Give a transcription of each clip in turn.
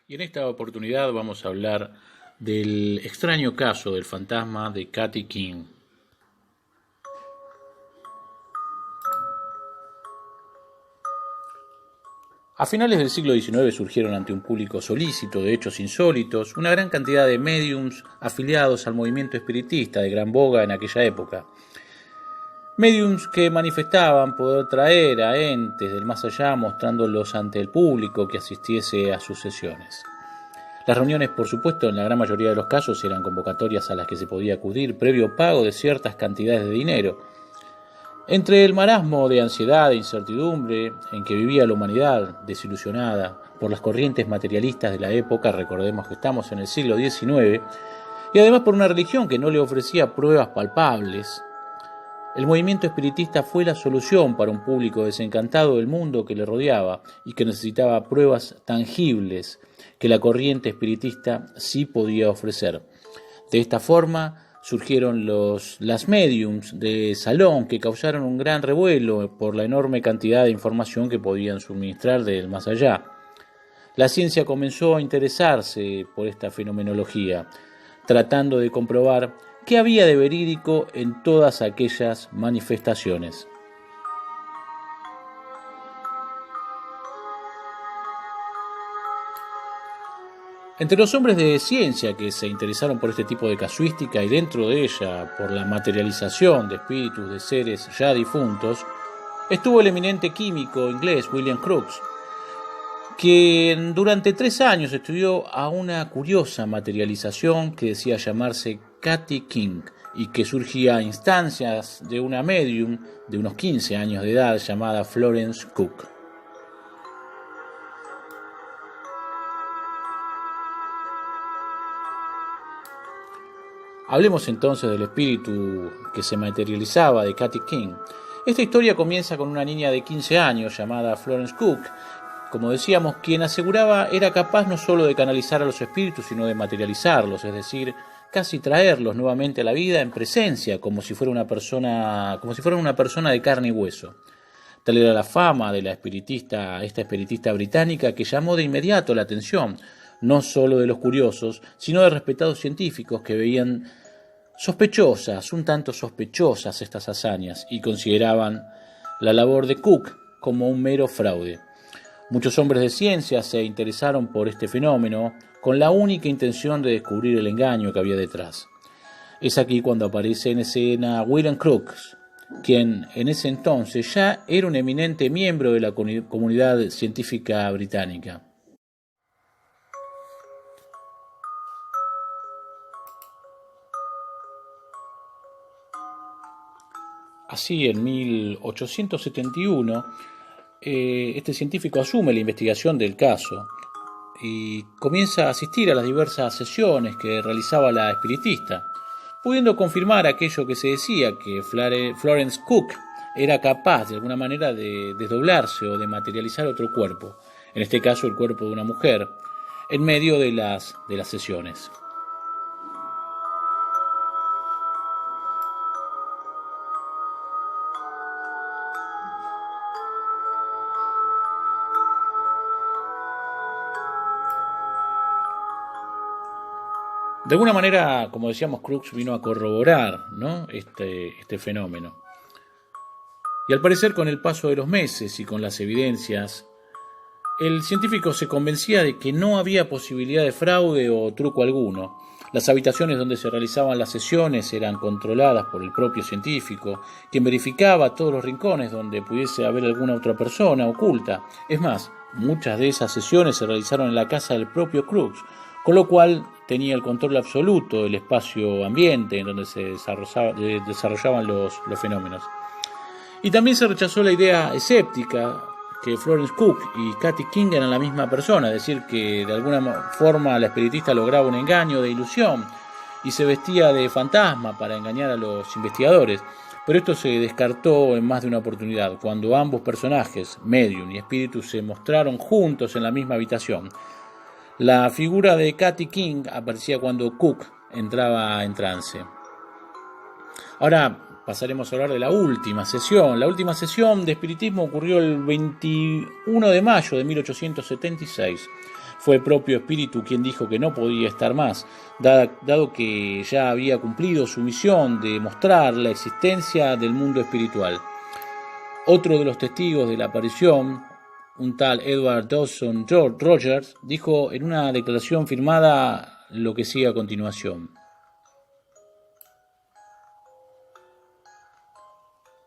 Y en esta oportunidad vamos a hablar del extraño caso del fantasma de Katy King. A finales del siglo XIX surgieron ante un público solícito de hechos insólitos una gran cantidad de médiums afiliados al movimiento espiritista de gran boga en aquella época. Médiums que manifestaban poder traer a entes del más allá mostrándolos ante el público que asistiese a sus sesiones. Las reuniones, por supuesto, en la gran mayoría de los casos eran convocatorias a las que se podía acudir previo pago de ciertas cantidades de dinero. Entre el marasmo de ansiedad e incertidumbre en que vivía la humanidad, desilusionada por las corrientes materialistas de la época, recordemos que estamos en el siglo XIX, y además por una religión que no le ofrecía pruebas palpables, el movimiento espiritista fue la solución para un público desencantado del mundo que le rodeaba y que necesitaba pruebas tangibles que la corriente espiritista sí podía ofrecer. De esta forma surgieron las médiums de salón que causaron un gran revuelo por la enorme cantidad de información que podían suministrar del más allá. La ciencia comenzó a interesarse por esta fenomenología, tratando de comprobar qué había de verídico en todas aquellas manifestaciones. Entre los hombres de ciencia que se interesaron por este tipo de casuística y dentro de ella por la materialización de espíritus de seres ya difuntos, estuvo el eminente químico inglés William Crookes, quien durante 3 años estudió a una curiosa materialización que decía llamarse Katy King y que surgía a instancias de una medium de unos 15 años de edad llamada Florence Cook. Hablemos entonces del espíritu que se materializaba de Katy King. Esta historia comienza con una niña de 15 años llamada Florence Cook, como decíamos, quien aseguraba era capaz no solo de canalizar a los espíritus, sino de materializarlos, es decir, casi traerlos nuevamente a la vida en presencia, como si fuera una persona de carne y hueso. Tal era la fama de esta espiritista británica que llamó de inmediato la atención, no solo de los curiosos, sino de respetados científicos que veían un tanto sospechosas estas hazañas y consideraban la labor de Cook como un mero fraude. Muchos hombres de ciencia se interesaron por este fenómeno con la única intención de descubrir el engaño que había detrás. Es aquí cuando aparece en escena William Crookes, quien en ese entonces ya era un eminente miembro de la comunidad científica británica. Así, en 1871, este científico asume la investigación del caso y comienza a asistir a las diversas sesiones que realizaba la espiritista, pudiendo confirmar aquello que se decía, que Florence Cook era capaz de alguna manera de desdoblarse o de materializar otro cuerpo, en este caso el cuerpo de una mujer, en medio de las sesiones. De alguna manera, como decíamos, Crookes vino a corroborar, ¿no? este fenómeno. Y al parecer, con el paso de los meses y con las evidencias, el científico se convencía de que no había posibilidad de fraude o truco alguno. Las habitaciones donde se realizaban las sesiones eran controladas por el propio científico, quien verificaba todos los rincones donde pudiese haber alguna otra persona oculta. Es más, muchas de esas sesiones se realizaron en la casa del propio Crookes, con lo cual tenía el control absoluto del espacio ambiente en donde se desarrollaban los fenómenos. Y también se rechazó la idea escéptica que Florence Cook y Katy King eran la misma persona, es decir, que de alguna forma la espiritista lograba un engaño de ilusión y se vestía de fantasma para engañar a los investigadores. Pero esto se descartó en más de una oportunidad, cuando ambos personajes, medium y espíritu, se mostraron juntos en la misma habitación. La figura de Katy King aparecía cuando Cook entraba en trance. Ahora pasaremos a hablar de la última sesión. La última sesión de espiritismo ocurrió el 21 de mayo de 1876. Fue el propio espíritu quien dijo que no podía estar más, dado que ya había cumplido su misión de mostrar la existencia del mundo espiritual. Otro de los testigos de la aparición, un tal Edward Dawson Rogers, dijo en una declaración firmada lo que sigue a continuación.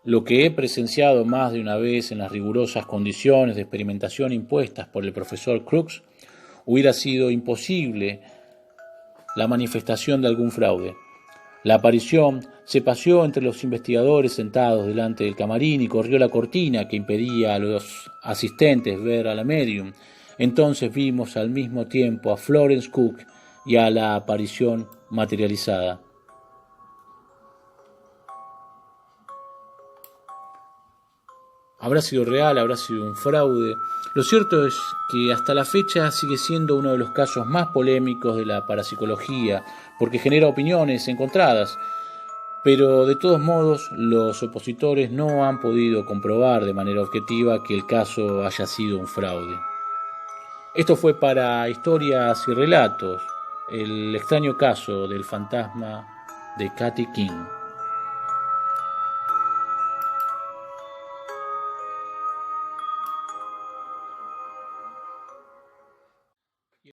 Lo que he presenciado más de una vez en las rigurosas condiciones de experimentación impuestas por el profesor Crookes hubiera sido imposible la manifestación de algún fraude. La aparición se paseó entre los investigadores sentados delante del camarín y corrió la cortina que impedía a los asistentes ver a la medium. Entonces vimos al mismo tiempo a Florence Cook y a la aparición materializada. ¿Habrá sido real? ¿Habrá sido un fraude? Lo cierto es que hasta la fecha sigue siendo uno de los casos más polémicos de la parapsicología, porque genera opiniones encontradas, pero de todos modos los opositores no han podido comprobar de manera objetiva que el caso haya sido un fraude. Esto fue para Historias y Relatos, el extraño caso del fantasma de Katy King.